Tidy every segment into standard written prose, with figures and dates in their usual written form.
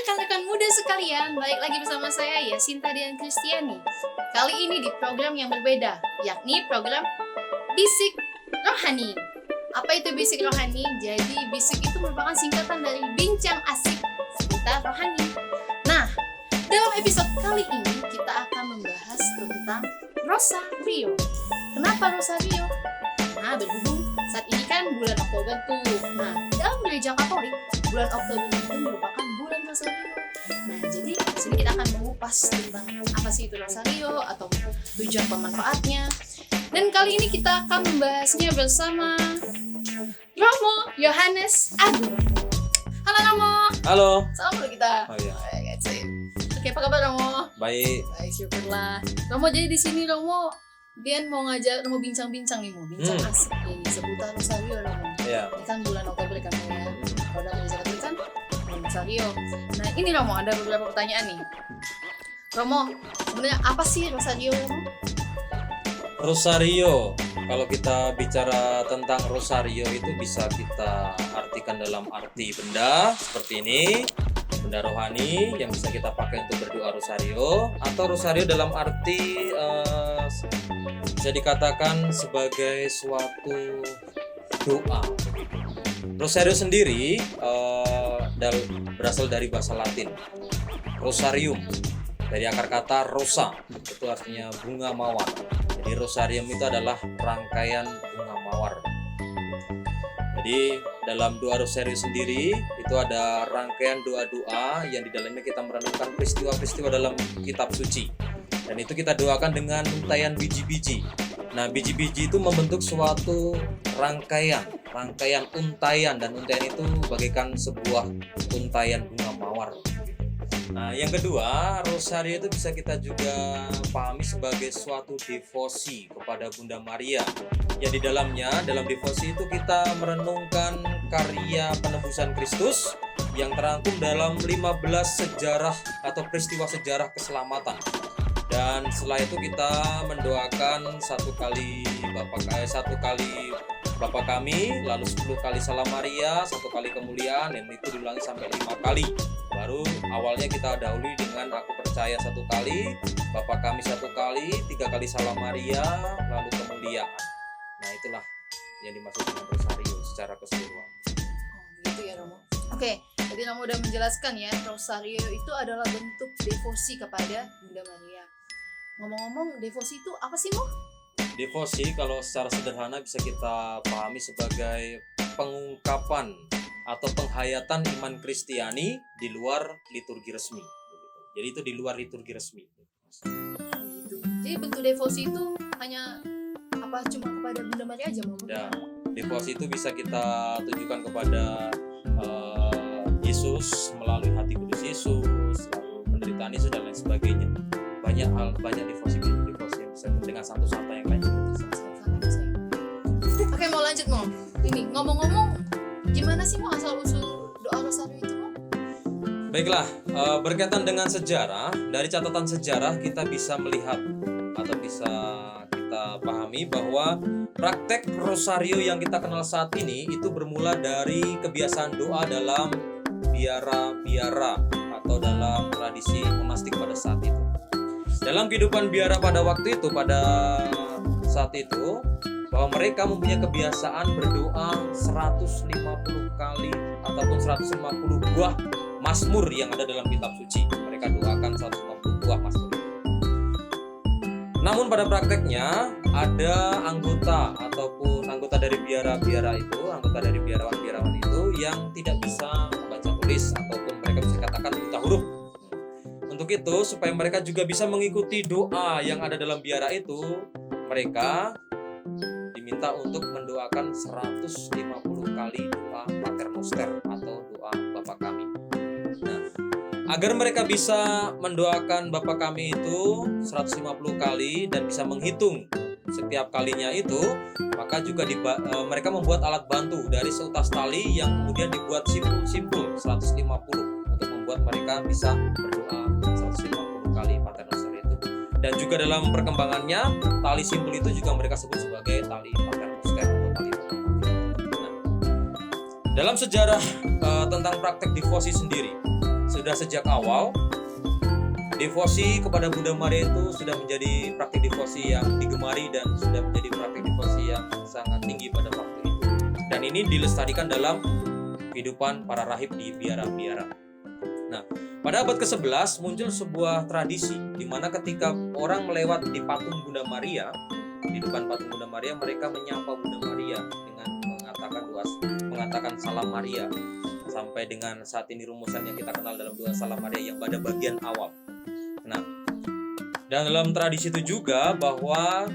rekan-rekan muda sekalian, balik lagi bersama saya Yasinta Dian Kristiani. Kali ini di program yang berbeda, yakni program Bisik Rohani. Apa itu Bisik Rohani? Jadi bisik itu merupakan singkatan dari bincang asik seputar rohani. Nah, dalam episode kali ini kita akan membahas tentang Rosario. Kenapa Rosario? Nah, berhubung saat ini kan bulan Oktober tuh. Nah, dalam gereja Katolik, bulan Oktober itu merupakan bulan Rosario. Nah, jadi sini kita akan mengupas tentang apa sih itu Rosario atau tujuan pemanfaatnya. Dan kali ini kita akan membahasnya bersama Romo Yohanes Agung. Halo Romo. Halo. Salam dulu kita. Oh iya. Oke, apa kabar Romo? Baik. Baik, syukurlah. Romo, jadi di sini Romo Dian mau ngajak Romo bincang-bincang nih, mau bincang asik nih seputar Rosario Romo. Iya. Ini kan bulan Oktober kan ya. Kalau dalam gereja Katolik kan bulan Rosario. Nah, ini Romo ada beberapa pertanyaan nih. Romo, sebenarnya apa sih Rosario Romo? Rosario. Kalau kita bicara tentang Rosario itu bisa kita artikan dalam arti benda seperti ini. Benda rohani yang bisa kita pakai untuk berdoa Rosario, atau Rosario dalam arti bisa dikatakan sebagai suatu doa. Rosario sendiri berasal dari bahasa Latin Rosarium, dari akar kata rosa, itu artinya bunga mawar. Jadi Rosarium itu adalah rangkaian bunga mawar. Jadi dalam doa Rosario sendiri itu ada rangkaian doa-doa yang di dalamnya kita merenungkan peristiwa-peristiwa dalam kitab suci. Dan itu kita doakan dengan untayan biji-biji. Nah, biji-biji itu membentuk suatu rangkaian untayan, dan untayan itu bagaikan sebuah untayan bunga mawar. Nah, yang kedua, Rosario itu bisa kita juga pahami sebagai suatu devosi kepada Bunda Maria. Ya, di dalamnya, dalam devosi itu kita merenungkan karya penebusan Kristus yang terangkum dalam 15 sejarah atau peristiwa sejarah keselamatan. Dan setelah itu kita mendoakan satu kali Bapa kami, lalu 10 kali Salam Maria, 1 kali kemuliaan, dan itu diulangi sampai 5 kali. Baru awalnya kita dahului dengan aku percaya 1 kali, Bapa kami 1 kali, 3 kali Salam Maria, lalu kemuliaan. Nah, itulah yang dimaksud dengan Rosario secara keseluruhan. Oh, begitu ya Romo. Oke, jadi Romo udah menjelaskan ya, Rosario itu adalah bentuk devosi kepada Bunda Maria. Ngomong-ngomong, devosi itu apa sih, Mo? Devosi kalau secara sederhana bisa kita pahami sebagai pengungkapan atau penghayatan iman Kristiani di luar liturgi resmi. Jadi itu di luar liturgi resmi. Gitu. Jadi bentuk devosi itu hanya apa, cuma kepada Bunda Maria aja, Mo? Ya, devosi itu bisa kita tunjukkan kepada Yesus melalui hati kudus Yesus, lalu penderitaan Yesus dan lain sebagainya. Banyak devosi yang bisa dengan satu-satu yang lain. Oke, mau lanjut Mo. Ini ngomong-ngomong, gimana sih Mo asal usul doa Rosario itu Mo? Baiklah, berkaitan dengan sejarah, dari catatan sejarah kita bisa melihat atau bisa kita pahami bahwa praktek Rosario yang kita kenal saat ini itu bermula dari kebiasaan doa dalam biara-biara atau dalam tradisi monastik pada saat itu. Dalam kehidupan biara pada waktu itu, pada saat itu, bahwa mereka mempunyai kebiasaan berdoa 150 kali ataupun 150 buah mazmur yang ada dalam kitab suci. Mereka doakan 150 buah mazmur. Namun pada prakteknya ada anggota dari biara-biara itu, anggota dari biarawan-biarawan itu yang tidak bisa membaca tulis ataupun mereka bisa katakan buta huruf. Untuk itu, supaya mereka juga bisa mengikuti doa yang ada dalam biara itu, mereka diminta untuk mendoakan 150 kali doa Paternoster atau doa Bapa Kami. Nah, agar mereka bisa mendoakan Bapa Kami itu 150 kali dan bisa menghitung setiap kalinya itu, maka juga mereka membuat alat bantu dari seutas tali yang kemudian dibuat simpul-simpul 150 untuk membuat mereka bisa berdoa 150 kali Paternoster itu. Dan juga dalam perkembangannya, tali simpul itu juga mereka sebut sebagai tali Paternoster atau tali Bapa Kami. Nah, dalam sejarah tentang praktek devosi sendiri, sudah sejak awal devosi kepada Bunda Maria itu sudah menjadi praktik devosi yang digemari dan sudah menjadi praktik devosi yang sangat tinggi pada waktu itu. Dan ini dilestarikan dalam kehidupan para rahib di biara-biara. Nah, pada abad ke-11 muncul sebuah tradisi di mana ketika orang melewat di patung Bunda Maria, di depan patung Bunda Maria, mereka menyapa Bunda Maria dengan mengatakan salam Maria, sampai dengan saat ini rumusan yang kita kenal dalam doa salam Maria yang pada bagian awal. Nah, dan dalam tradisi itu juga bahwa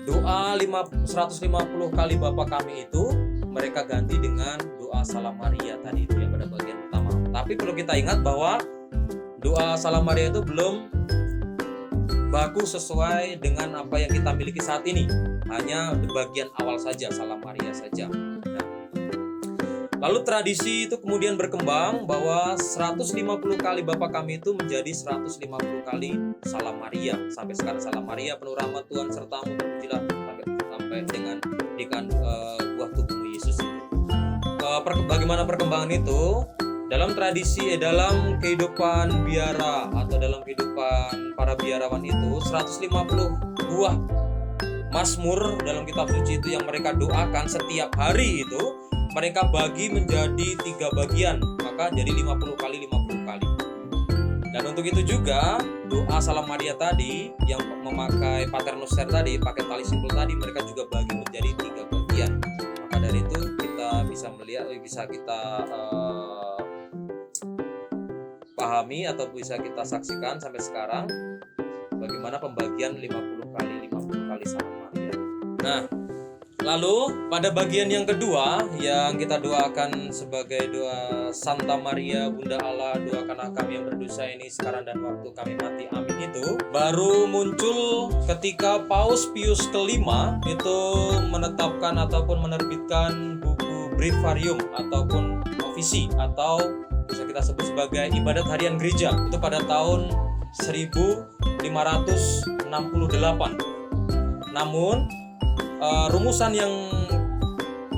doa 150 kali Bapa Kami itu mereka ganti dengan doa salam Maria tadi itu yang pada bagian pertama. Tapi perlu kita ingat bahwa doa salam Maria itu belum baku sesuai dengan apa yang kita miliki saat ini. Hanya di bagian awal saja, salam Maria saja. Nah, lalu tradisi itu kemudian berkembang bahwa 150 kali Bapa Kami itu menjadi 150 kali salam Maria. Sampai sekarang salam Maria penuh rahmat Tuhan sertamu, terpujilah, sampai dengan buah tubuhmu Yesus. Bagaimana perkembangan itu? Dalam tradisi, dalam kehidupan biara atau dalam kehidupan para biarawan itu 150 buah Mazmur dalam kitab suci itu yang mereka doakan setiap hari itu mereka bagi menjadi 3 bagian, maka jadi 50 kali 50 kali. Dan untuk itu juga doa salam Maria tadi yang memakai paternoster tadi, pakai tali simpul tadi, mereka juga bagi menjadi 3 bagian. Maka dari itu kita bisa melihat, bisa kita pahami atau bisa kita saksikan sampai sekarang bagaimana pembagian 50 kali salam Maria. Nah, lalu pada bagian yang kedua yang kita doakan sebagai doa Santa Maria Bunda Allah, doakanlah kami yang berdosa ini sekarang dan waktu kami mati, amin, itu baru muncul ketika Paus Pius kelima itu menetapkan ataupun menerbitkan buku Breviarium ataupun Officii atau bisa kita sebut sebagai ibadat harian gereja itu pada tahun 1568. Namun rumusan yang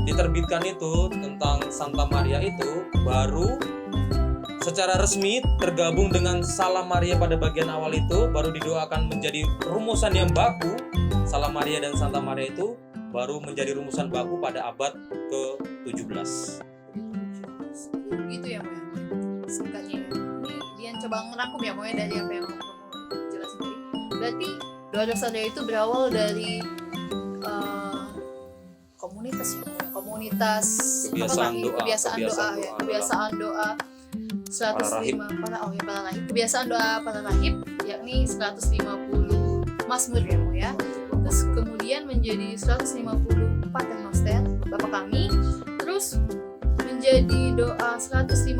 diterbitkan itu tentang Santa Maria itu baru secara resmi tergabung dengan Salam Maria pada bagian awal itu baru didoakan menjadi rumusan yang baku. Salam Maria dan Santa Maria itu baru menjadi rumusan baku pada abad ke-17. Gitu ya, Mo, ya. Singkatnya ya. Ini Dian coba ngerangkum ya, Mo, ya, dari apa yang kamu jelasin tadi. Berarti doa rosario itu berawal dari komunitas ya, komunitas kebiasaan doa 105 para rahib, kebiasaan doa para rahib yakni 150 Mazmur ya, Mo, ya. Terus kemudian menjadi 150 paternoster Bapa Kami, terus menjadi doa 150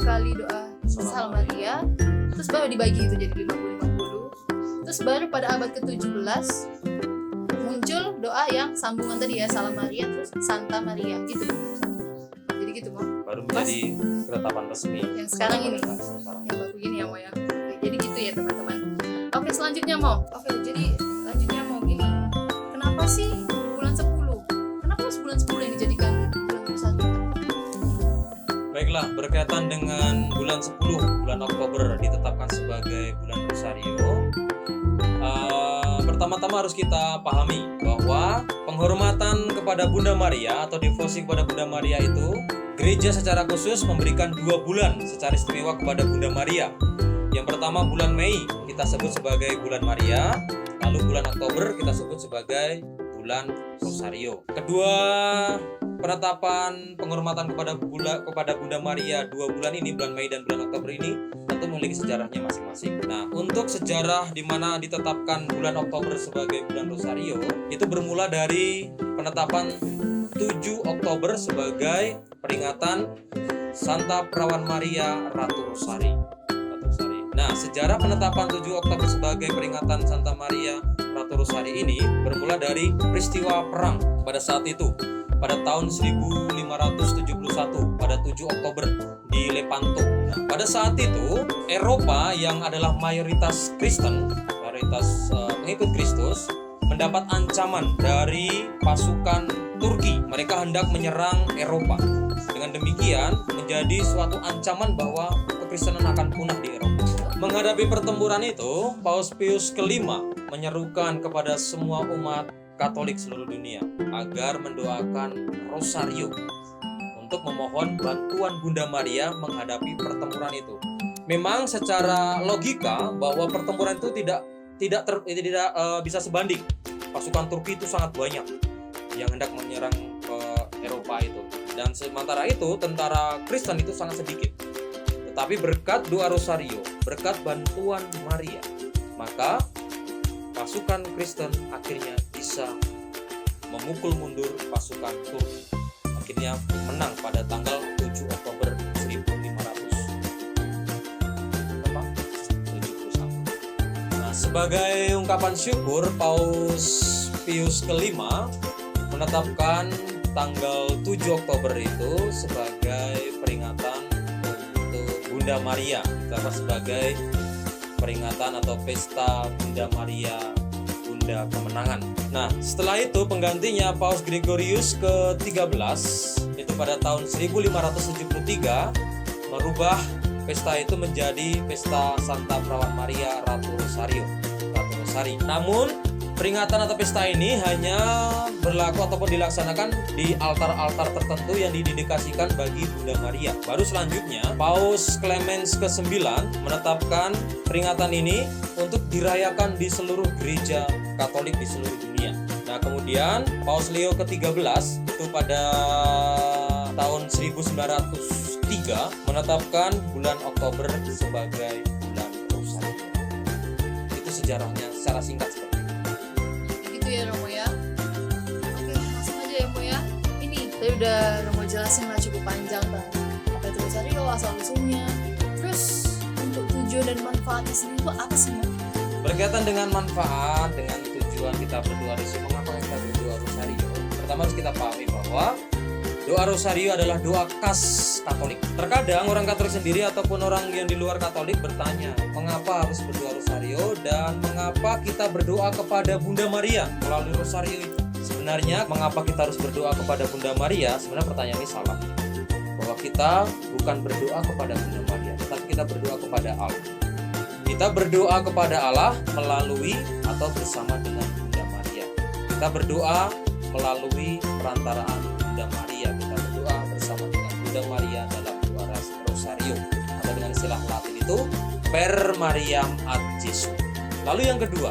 kali doa Salam Maria, terus baru dibagi itu jadi 50-50. Terus baru pada abad ke-17 muncul doa yang sambungan tadi ya, Salam Maria terus Santa Maria gitu. Jadi gitu, Mo. Baru menjadi ketetapan resmi yang sekarang ini. Yang baru ini ya, Mo, ya. Oke, jadi gitu ya, teman-teman. Oke, selanjutnya, Mo. Oke, jadi lanjutnya, Mo, gini. Kenapa sih bulan 10? Kenapa bulan 10 yang dijadikan bulan bersatu? Baiklah, berkaitan dengan bulan 10, bulan Oktober ditetapkan sebagai bulan Rosario. Pertama-tama harus kita pahami bahwa penghormatan kepada Bunda Maria atau devosi kepada Bunda Maria itu gereja secara khusus memberikan 2 bulan secara istimewa kepada Bunda Maria. Yang pertama bulan Mei kita sebut sebagai bulan Maria, lalu bulan Oktober kita sebut sebagai bulan Rosario. Kedua penetapan penghormatan kepada Bunda Maria 2 bulan ini, bulan Mei dan bulan Oktober ini tentu memiliki sejarahnya masing-masing. Nah, untuk sejarah di mana ditetapkan bulan Oktober sebagai bulan Rosario itu bermula dari penetapan 7 Oktober sebagai peringatan Santa Perawan Maria Ratu Rosari. Nah, sejarah penetapan 7 Oktober sebagai peringatan Santa Maria Ratu Rosari ini bermula dari peristiwa perang pada saat itu, pada tahun 1571 pada 7 Oktober di Lepanto. Nah, pada saat itu Eropa yang adalah mayoritas Kristen, mayoritas pengikut Kristus mendapat ancaman dari pasukan Turki. Mereka hendak menyerang Eropa. Dengan demikian menjadi suatu ancaman bahwa kekristenan akan punah di Eropa. Menghadapi pertempuran itu, Paus Pius kelima menyerukan kepada semua umat Katolik seluruh dunia agar mendoakan rosario untuk memohon bantuan Bunda Maria menghadapi pertempuran itu. Memang secara logika bahwa pertempuran itu tidak bisa sebanding. Pasukan Turki itu sangat banyak yang hendak menyerang ke Eropa itu, dan sementara itu tentara Kristen itu sangat sedikit. Tetapi berkat doa rosario, berkat bantuan Maria, maka pasukan Kristen akhirnya bisa memukul mundur pasukan Turki. Akhirnya menang pada tanggal 7 Oktober 1571. Nah, sebagai ungkapan syukur, Paus Pius kelima menetapkan tanggal 7 Oktober itu sebagai peringatan untuk Bunda Maria, atau sebagai peringatan atau pesta Bunda Maria, Bunda Kemenangan. Nah, setelah itu penggantinya Paus Gregorius ke-13 itu pada tahun 1573 merubah pesta itu menjadi pesta Santa Perawan Maria Ratu Rosari. Namun peringatan atau pesta ini hanya berlaku ataupun dilaksanakan di altar-altar tertentu yang didedikasikan bagi Bunda Maria. Baru selanjutnya Paus Clemens ke-9 menetapkan peringatan ini untuk dirayakan di seluruh gereja Katolik di seluruh dunia. Nah, kemudian Paus Leo ke-13 itu pada tahun 1903 menetapkan bulan Oktober sebagai bulan Rosario. Itu sejarahnya secara singkat seperti itu. Gitu ya Romo ya. Oke, langsung aja ya Romo ya. Ini tadi udah Romo jelasin lah cukup panjang tentang apa itu rosario, asal usulnya. Terus untuk tujuan dan manfaatnya sendiri itu apa sih? Berkaitan dengan manfaat, dengan tujuan kita berdoa rosario, mengapa kita berdoa rosario? Pertama harus kita pahami bahwa doa rosario adalah doa khas Katolik. Terkadang orang Katolik sendiri ataupun orang yang di luar Katolik bertanya, mengapa harus berdoa rosario dan mengapa kita berdoa kepada Bunda Maria melalui rosario itu? Sebenarnya mengapa kita harus berdoa kepada Bunda Maria? Sebenarnya pertanyaan ini salah. Bahwa kita bukan berdoa kepada Bunda Maria, tetapi kita berdoa kepada Allah. Kita berdoa kepada Allah melalui atau bersama dengan Bunda Maria. Kita berdoa melalui perantaraan Bunda Maria. Kita berdoa bersama dengan Bunda Maria dalam doa rosario, atau dengan istilah Latin itu Per Mariam ad Jesu. Lalu yang kedua,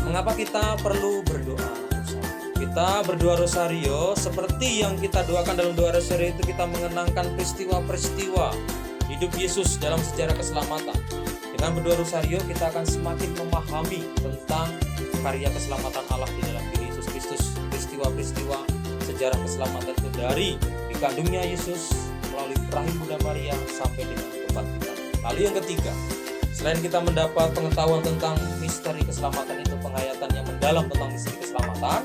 mengapa kita perlu berdoa rosario? Kita berdoa rosario seperti yang kita doakan dalam doa rosario itu, kita mengenangkan peristiwa-peristiwa hidup Yesus dalam sejarah keselamatan. Dengan berdoa rosario kita akan semakin memahami tentang karya keselamatan Allah di dalam diri Yesus Kristus. Peristiwa-peristiwa sejarah keselamatan itu dari dikandungnya Yesus melalui rahim Bunda Maria sampai dengan kebangkitan. Lalu yang ketiga, selain kita mendapat pengetahuan tentang misteri keselamatan itu, penghayatan yang mendalam tentang misteri keselamatan,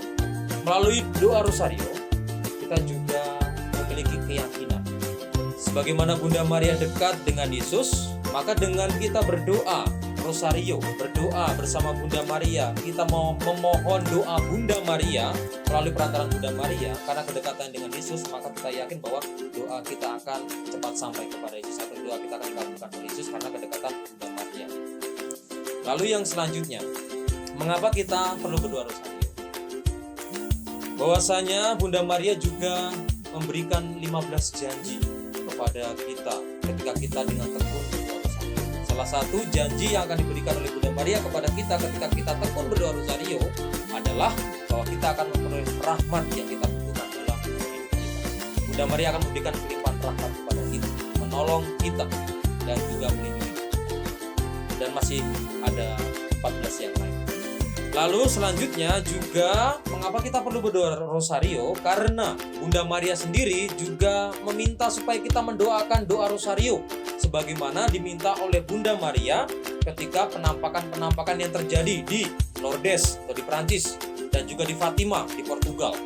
melalui doa rosario kita juga memiliki keyakinan sebagaimana Bunda Maria dekat dengan Yesus, maka dengan kita berdoa rosario, berdoa bersama Bunda Maria, kita mau memohon doa Bunda Maria melalui perantaraan Bunda Maria, karena kedekatan dengan Yesus, maka kita yakin bahwa doa kita akan cepat sampai kepada Yesus, atau doa kita akan dikabulkan oleh Yesus karena kedekatan Bunda Maria. Lalu yang selanjutnya, mengapa kita perlu berdoa rosario? Bahwasanya Bunda Maria juga memberikan 15 janji kepada kita ketika kita dengan tekun berdoa rosario. Salah satu janji yang akan diberikan oleh Bunda Maria kepada kita ketika kita tekun berdoa rosario adalah bahwa kita akan memperoleh rahmat yang kita butuhkan dalam hidup kita. Bunda Maria akan memberikan pelimpahan rahmat kepada kita, menolong kita dan juga melindungi kita. Dan masih ada 14 yang lain. Lalu selanjutnya juga mengapa kita perlu berdoa rosario? Karena Bunda Maria sendiri juga meminta supaya kita mendoakan doa rosario sebagaimana diminta oleh Bunda Maria ketika penampakan-penampakan yang terjadi di Lourdes atau di Prancis dan juga di Fatima di Portugal.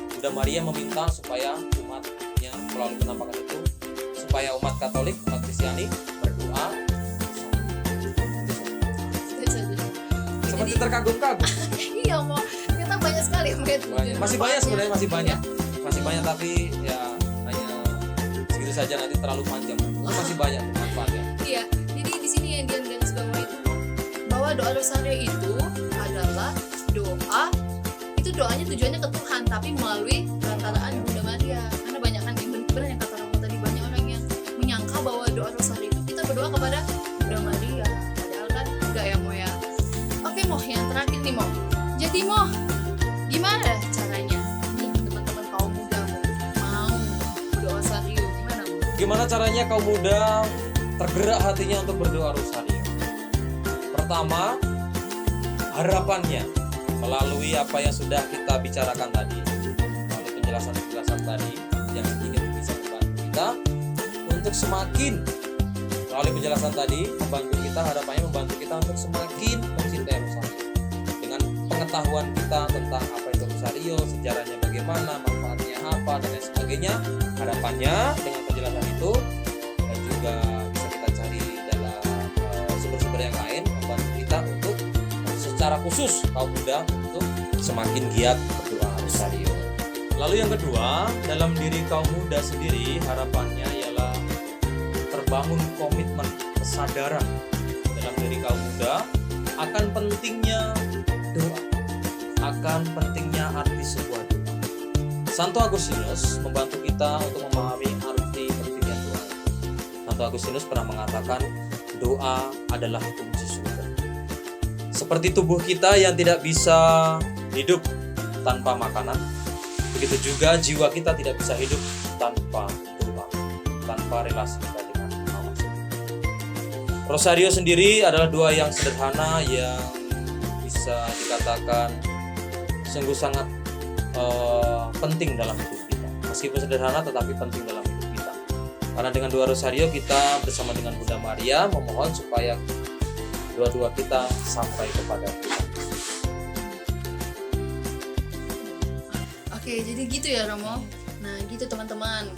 Bunda Maria meminta supaya umatnya melalui penampakan itu, supaya umat Katolik, umat Kristiani berdoa. Seperti terkagum-kagum. Iya, mau ternyata banyak sekali Masih banyak sebenarnya, masih banyak tapi ya hanya segitu saja, nanti terlalu panjang. Masih banyak manfaatnya. doa rosario itu adalah doa, itu doanya tujuannya ke Tuhan, tapi melalui perantaraan Bunda Maria. Karena banyak kan benar yang kata Romo tadi, banyak orang yang menyangka bahwa doa rosario itu kita berdoa kepada Bunda Maria, padahal kan enggak ya Mo ya. Oke Mo, yang terakhir nih Mo. Jadi Mo, gimana caranya nih teman-teman kaum muda mau berdoa rosario, gimana Mo? Gimana caranya kaum muda tergerak hatinya untuk berdoa rosario? Pertama, harapannya melalui apa yang sudah kita bicarakan tadi, melalui penjelasan-penjelasan tadi yang ingin bisa membantu kita untuk semakin, melalui penjelasan tadi membantu kita, harapannya membantu kita untuk semakin mencintai rosario dengan pengetahuan kita tentang apa itu rosario, sejarahnya bagaimana, manfaatnya apa dan lain sebagainya. Harapannya dengan penjelasan itu dan juga bisa kita cari dalam sumber-sumber yang lain membantu kita untuk secara khusus kaum muda untuk semakin giat berdoa rosario. Lalu yang kedua, dalam diri kaum muda sendiri harapannya ialah terbangun komitmen, kesadaran dalam diri kaum muda akan pentingnya doa, akan pentingnya arti sebuah doa. Santo Agustinus membantu kita untuk memahami arti pentingnya doa. Santo Agustinus pernah mengatakan doa adalah kunci surga. Seperti tubuh kita yang tidak bisa hidup tanpa makanan, begitu juga jiwa kita tidak bisa hidup tanpa doa, tanpa relasi kita dengan Allah. Rosario sendiri adalah doa yang sederhana yang bisa dikatakan sungguh sangat penting dalam hidup kita. Meskipun sederhana tetapi penting dalam hidup kita. Karena dengan doa rosario kita bersama dengan Bunda Maria memohon supaya doa-doa kita sampai kepada Tuhan. Oke, jadi gitu ya Romo. Nah, gitu teman-teman.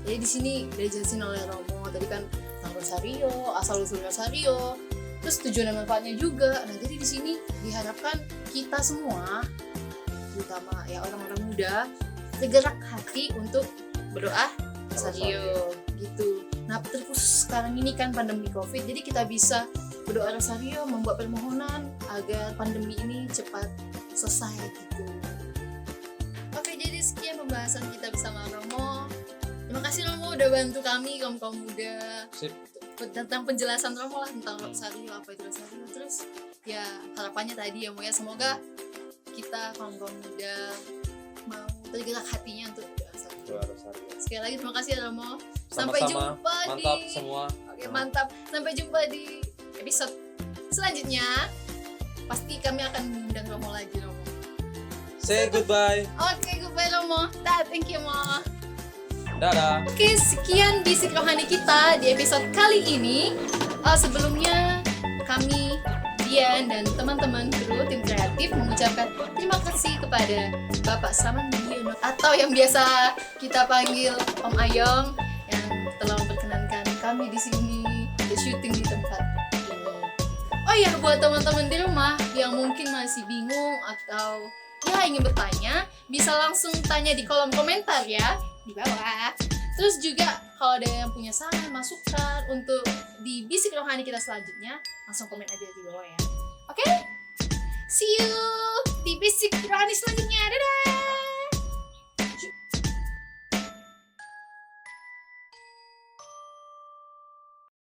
Jadi di sini udah dijelasin oleh Romo tadi kan tentang rosario, asal-usul rosario, terus tujuan dan manfaatnya juga. Nah, jadi di sini diharapkan kita semua, terutama ya orang-orang muda, tergerak hati untuk berdoa rosario gitu. Nah, terkhusus sekarang ini kan pandemi Covid, jadi kita bisa berdoa rosario, membuat permohonan agar pandemi ini cepat selesai gitu. Oke, jadi sekian pembahasan kita bersama Romo. Terima kasih Romo udah bantu kami kaum muda. Sip. Tentang penjelasan Romo lah tentang rosario, apa itu rosario. Terus ya harapannya tadi ya Mo ya, semoga kita kaum muda mau tergerak hatinya untuk berdoa rosario. Sekali lagi terima kasih ya Romo. Sampai Sama-sama. jumpa Mantap di semua. Oke, mantap. Sampai jumpa di episode selanjutnya. Pasti kami akan mengundang Romo lagi, Romo. Say goodbye. Oke, goodbye Romo. Thank you, Mo. Dadah. Oke, sekian bisik rohani kita di episode kali ini. Sebelumnya kami Dian dan teman-teman kru tim kreatif mengucapkan terima kasih kepada Bapak Saman Budiono atau yang biasa kita panggil Om Ayong yang telah memperkenankan kami di sini untuk syuting di tempat ini. Oh iya, buat teman-teman di rumah yang mungkin masih bingung atau ya ingin bertanya, bisa langsung tanya di kolom komentar ya di bawah. Terus juga kalau ada yang punya saran, masukan untuk di bisik rohani kita selanjutnya, langsung komen aja di bawah ya. Oke? See you di bisik rohani selanjutnya. Dadah!